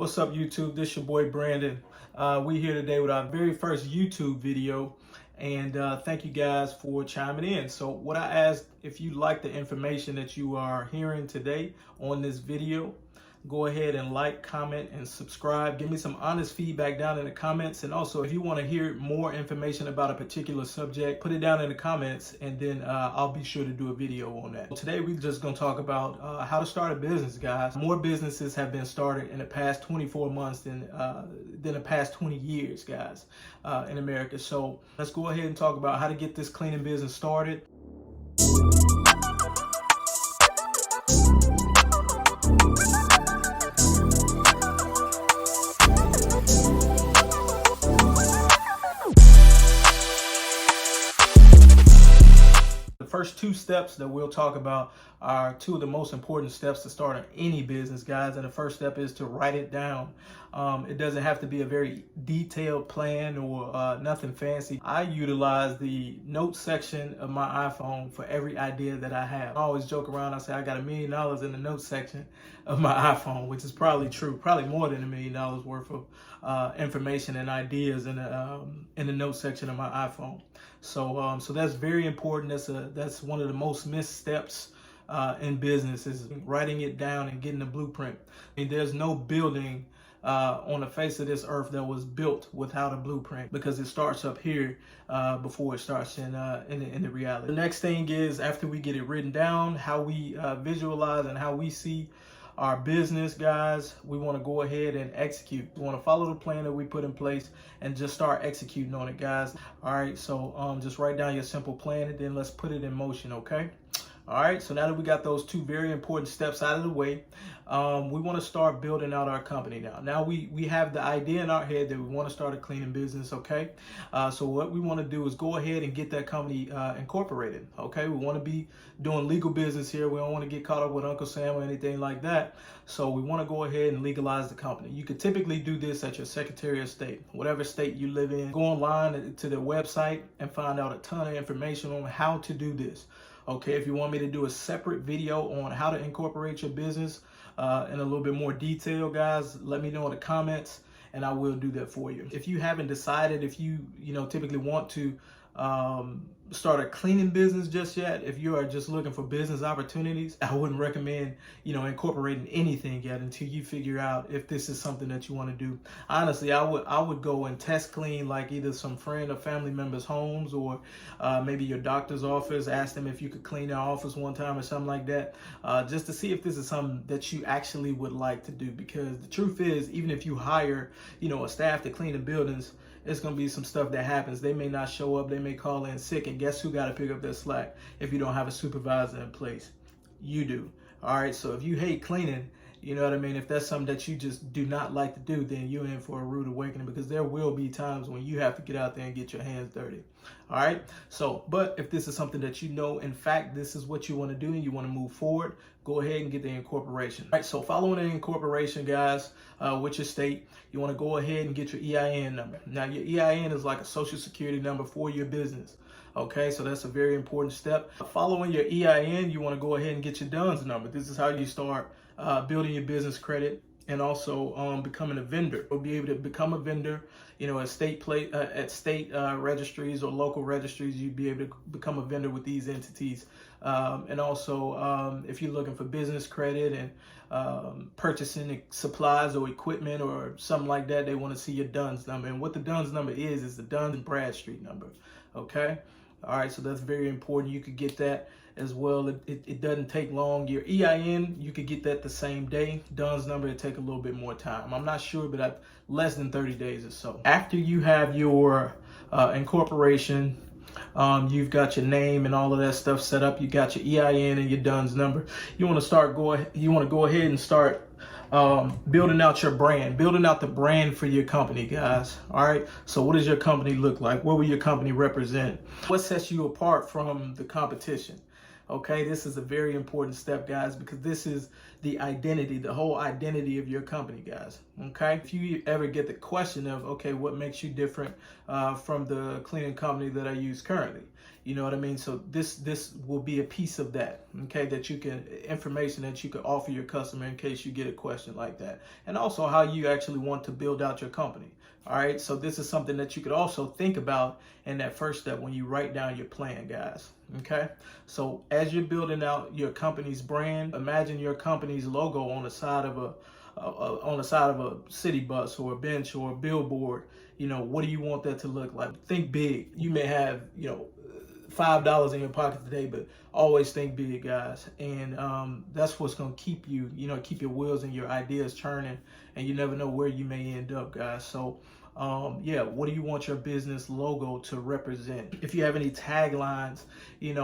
What's up, YouTube? This your boy Brandon. We here today with our very first YouTube video, and thank you guys for chiming in. So what I asked, if you like the information that you are hearing today on this video, go ahead and like, comment, and subscribe. Give me some honest feedback down in the comments. And also, if you want to hear more information about a particular subject, put it down in the comments, and then I'll be sure to do a video on that. Today, we're just going to talk about how to start a business, guys. More businesses have been started in the past 24 months than the past 20 years, guys, in America. So let's go ahead and talk about how to get this cleaning business started. First two steps that we'll talk about are two of the most important steps to start any business, guys. And the first step is to write it down. It doesn't have to be a very detailed plan or nothing fancy. I utilize the notes section of my iPhone for every idea that I have. I always joke around. I say I got $1 million in the notes section of my iPhone, which is probably true. Probably more than $1 million worth of information and ideas in the notes section of my iPhone. So that's very important. That's one of the most missed steps in business, is writing it down and getting the blueprint. I mean, there's no building on the face of this earth that was built without a blueprint, because it starts up here before it starts in the reality. The next thing is, after we get it written down, how we visualize and how we see our business, guys, we want to go ahead and execute. We want to follow the plan that we put in place and just start executing on it, guys. All right, so just write down your simple plan and then let's put it in motion, okay? All right, so now that we got those two very important steps out of the way, we want to start building out our company now. Now we have the idea in our head that we want to start a cleaning business, okay? So what we want to do is go ahead and get that company incorporated, okay? We want to be doing legal business here. We don't want to get caught up with Uncle Sam or anything like that. So we want to go ahead and legalize the company. You could typically do this at your Secretary of State, whatever state you live in. Go online to their website and find out a ton of information on how to do this. Okay, if you want me to do a separate video on how to incorporate your business in a little bit more detail, guys, let me know in the comments and I will do that for you. If you haven't decided if you typically want to start a cleaning business just yet, if you are just looking for business opportunities, I wouldn't recommend incorporating anything yet until you figure out if this is something that you want to do. Honestly, I would go and test clean like either some friend or family members' homes, or maybe your doctor's office. Ask them if you could clean their office one time or something like that, just to see if this is something that you actually would like to do. Because the truth is, even if you hire a staff to clean the buildings, it's going to be some stuff that happens. They may not show up. They may call in sick. And guess who got to pick up that slack if you don't have a supervisor in place? You do. All right. So if you hate cleaning, you know what I mean? If that's something that you just do not like to do, then you're in for a rude awakening, because there will be times when you have to get out there and get your hands dirty. All right. So, but if this is something that in fact, this is what you want to do and you want to move forward, go ahead and get the incorporation. All right. So following the incorporation, guys, with your state, you want to go ahead and get your EIN number. Now, your EIN is like a social security number for your business. Okay, so that's a very important step. Following your EIN, you want to go ahead and get your DUNS number. This is how you start building your business credit, and also becoming a vendor. You'll be able to become a vendor, at state registries or local registries. You'd be able to become a vendor with these entities. And also, if you're looking for business credit and purchasing supplies or equipment or something like that, they want to see your DUNS number. And what the DUNS number is the Duns and Bradstreet number. Okay. All right. So that's very important. You could get that as well. It doesn't take long. Your EIN, you could get that the same day. DUNS number, it take a little bit more time. I'm not sure, but less than 30 days or so. After you have your incorporation, you've got your name and all of that stuff set up. You got your EIN and your DUNS number. You want to go ahead and start building out your brand, building out the brand for your company, guys. All right. So what does your company look like? What will your company represent? What sets you apart from the competition? Okay, this is a very important step, guys, because this is the identity, the whole identity of your company, guys. Okay, if you ever get the question of, okay, what makes you different from the cleaning company that I use currently? You know what I mean? So this will be a piece of that, okay, that you can, information that you can offer your customer in case you get a question like that. And also how you actually want to build out your company. All right, so this is something that you could also think about in that first step when you write down your plan, guys. Okay, so as you're building out your company's brand, imagine your company's logo on the side of a city bus or a bench or a billboard. You know, what do you want that to look like? Think big. You may have, $5 in your pocket today, but always think big, guys. And that's what's going to keep you, keep your wheels and your ideas churning, and you never know where you may end up, guys. So what do you want your business logo to represent? If you have any taglines, any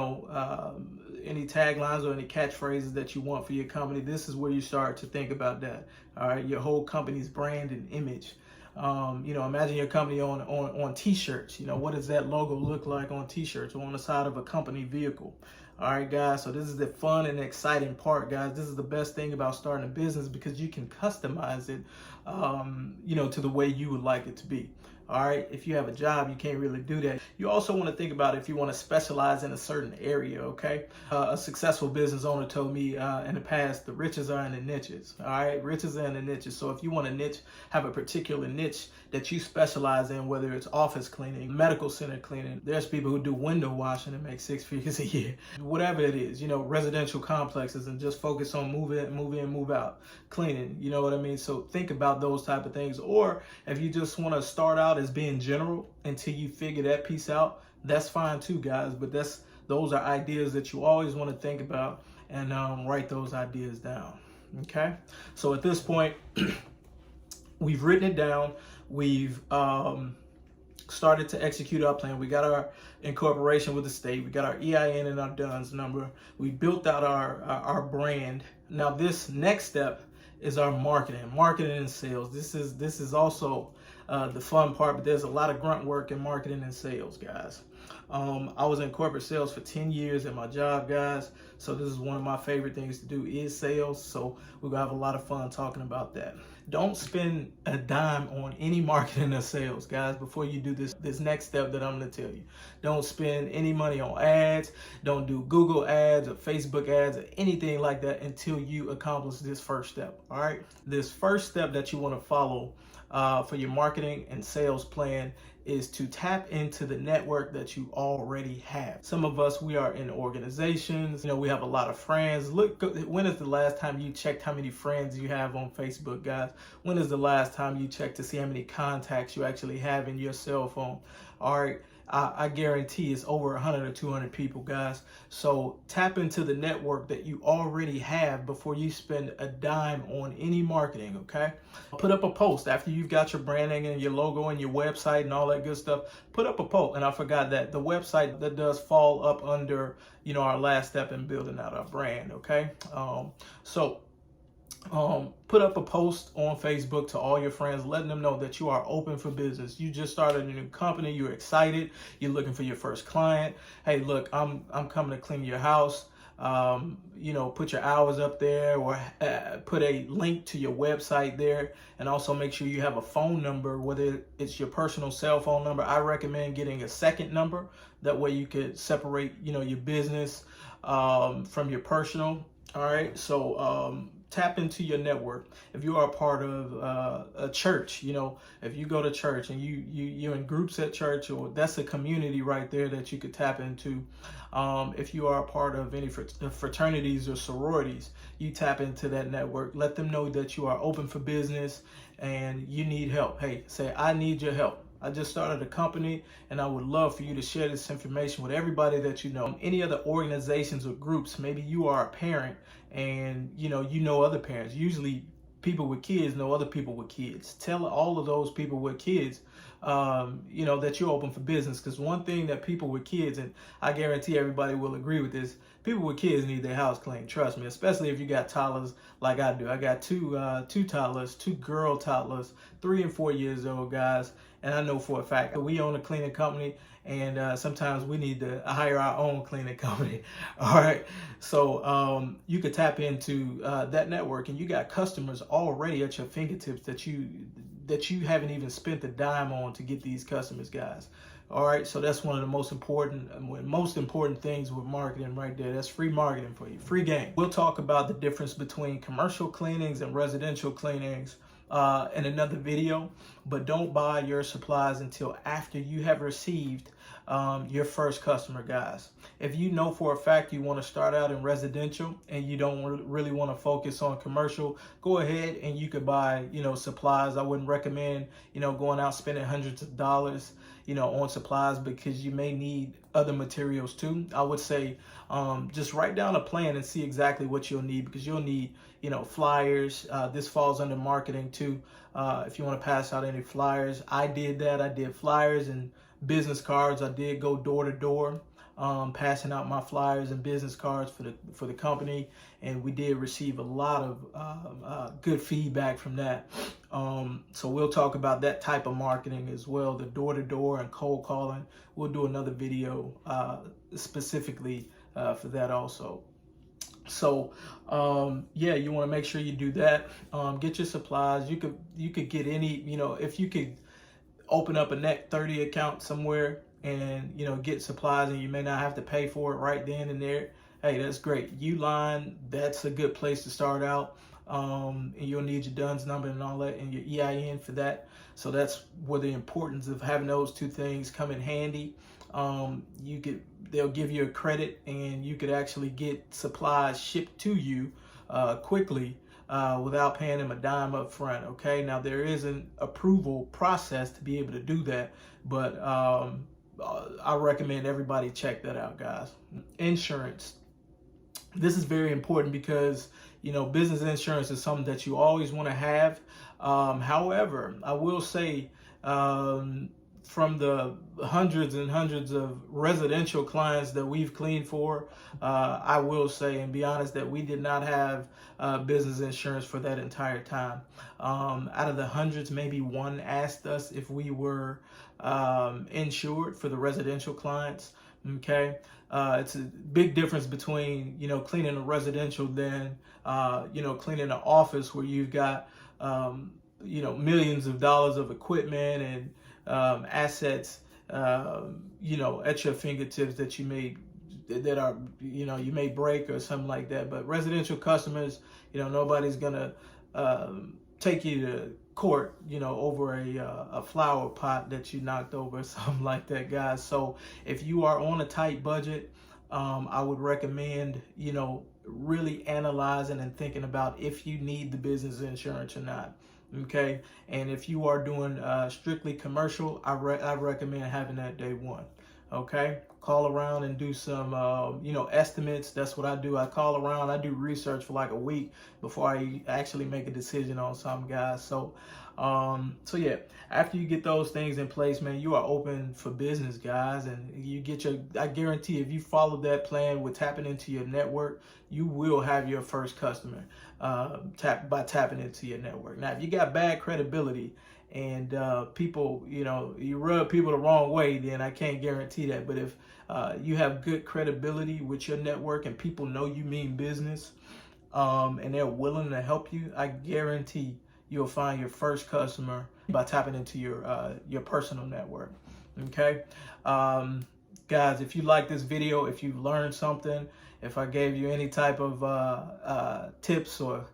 taglines or any catchphrases that you want for your company, this is where you start to think about that. All right, your whole company's brand and image. Imagine your company on t-shirts. What does that logo look like on t-shirts or on the side of a company vehicle? All right, guys, so this is the fun and exciting part, guys. This is the best thing about starting a business because you can customize it, to the way you would like it to be. All right, if you have a job, you can't really do that. You also want to think about if you want to specialize in a certain area, okay? A successful business owner told me in the past, the riches are in the niches, all right? Riches are in the niches. So if you want to have a particular niche that you specialize in, whether it's office cleaning, medical center cleaning, there's people who do window washing and make 6 figures a year. Whatever it is, residential complexes, and just focus on move in, move out, cleaning, you know what I mean? So think about those type of things. Or if you just want to start out as being general until you figure that piece out, that's fine too, guys. But those are ideas that you always want to think about and write those ideas down. Okay, so at this point we've written it down, we've started to execute our plan. We got our incorporation with the state, we got our EIN and our DUNS number, we built out our brand. Now this next step is our marketing and sales. This is also the fun part, but there's a lot of grunt work in marketing and sales, guys. I was in corporate sales for 10 years at my job, guys. So this is one of my favorite things to do is sales. So we're gonna have a lot of fun talking about that. Don't spend a dime on any marketing or sales, guys, before you do this next step that I'm gonna tell you. Don't spend any money on ads. Don't do Google ads or Facebook ads or anything like that until you accomplish this first step, all right? This first step that you wanna follow for your marketing and sales plan is to tap into the network that you already have. Some of us, we are in organizations, we have a lot of friends. Look, when is the last time you checked how many friends you have on Facebook, guys? When is the last time you checked to see how many contacts you actually have in your cell phone? All right, I guarantee it's over 100 or 200 people, guys. So tap into the network that you already have before you spend a dime on any marketing, okay? Put up a post after you've got your branding and your logo and your website and all that good stuff. Put up a post, and I forgot that the website that does fall up under, our last step in building out our brand, okay? Put up a post on Facebook to all your friends, letting them know that you are open for business. You just started a new company, you're excited, you're looking for your first client. Hey, look, I'm coming to clean your house. Put your hours up there, or put a link to your website there, and also make sure you have a phone number, whether it's your personal cell phone number. I recommend getting a second number. That way you could separate, your business from your personal. All right, so tap into your network. If you are a part of a church, if you go to church and you're in groups at church, or that's a community right there that you could tap into. If you are a part of any fraternities or sororities, you tap into that network. Let them know that you are open for business and you need help. Hey, say, I need your help. I just started a company and I would love for you to share this information with everybody that you know. Any other organizations or groups, maybe you are a parent and you know other parents. Usually people with kids know other people with kids. Tell all of those people with kids that you're open for business, because one thing that people with kids, and I guarantee everybody will agree with this, people with kids need their house clean. Trust me, especially if you got toddlers like I do. I got two toddlers, two girl toddlers, 3 and 4 years old, guys. And I know for a fact we own a cleaning company, and sometimes we need to hire our own cleaning company. All right, so you could tap into that network, and you got customers already at your fingertips that you haven't even spent a dime on to get these customers, guys. All right, so that's one of the most important things with marketing right there. That's free marketing for you, free game. We'll talk about the difference between commercial cleanings and residential cleanings in another video, but don't buy your supplies until after you have received your first customer, guys. If you know for a fact you want to start out in residential and you don't really want to focus on commercial, go ahead and you could buy, supplies. I wouldn't recommend, going out spending hundreds of dollars, on supplies, because you may need other materials too. I would say just write down a plan and see exactly what you'll need, because you'll need, flyers. This falls under marketing too. If you want to pass out any flyers, I did that. I did flyers and business cards. I did go door to door, passing out my flyers and business cards for the company, and we did receive a lot of good feedback from that. So we'll talk about that type of marketing as well, the door to door and cold calling. We'll do another video specifically for that also. So yeah, you want to make sure you do that. Get your supplies. You could get any, if you could open up a Net 30 account somewhere and get supplies, and you may not have to pay for it right then and there. Hey, that's great. Uline, that's a good place to start out. And you'll need your DUNS number and all that, and your EIN for that. So that's where the importance of having those two things come in handy. They'll give you a credit, and you could actually get supplies shipped to you quickly without paying them a dime up front. Okay, now there is an approval process to be able to do that, but I recommend everybody check that out, guys. Insurance. This is very important because business insurance is something that you always want to have. However, I will say from the hundreds and hundreds of residential clients that we've cleaned for, I will say and be honest that we did not have business insurance for that entire time. Out of the hundreds, maybe one asked us if we were insured for the residential clients. Okay, it's a big difference between cleaning a residential than cleaning an office where you've got millions of dollars of equipment and assets at your fingertips that you may break or something like that. But residential customers, nobody's gonna take you to court over a flower pot that you knocked over or something like that, guys. So if you are on a tight budget, I would recommend really analyzing and thinking about if you need the business insurance or not. Okay, and if you are doing strictly commercial, I recommend having that day one. Okay, call around and do some estimates. That's what I do. I call around. I do research for like a week before I actually make a decision on something, guys. So yeah, after you get those things in place, man, you are open for business, guys, and you get I guarantee if you follow that plan with tapping into your network, you will have your first customer by tapping into your network. Now, if you got bad credibility and people, you rub people the wrong way, then I can't guarantee that. But if you have good credibility with your network and people know you mean business, and they're willing to help you, I guarantee you'll find your first customer by tapping into your personal network. Okay, guys, if you like this video, if you learned something, if I gave you any type of tips or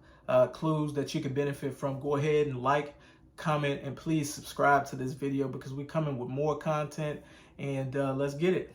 clues that you could benefit from, go ahead and like, comment, and please subscribe to this video, because we're coming with more content, and let's get it.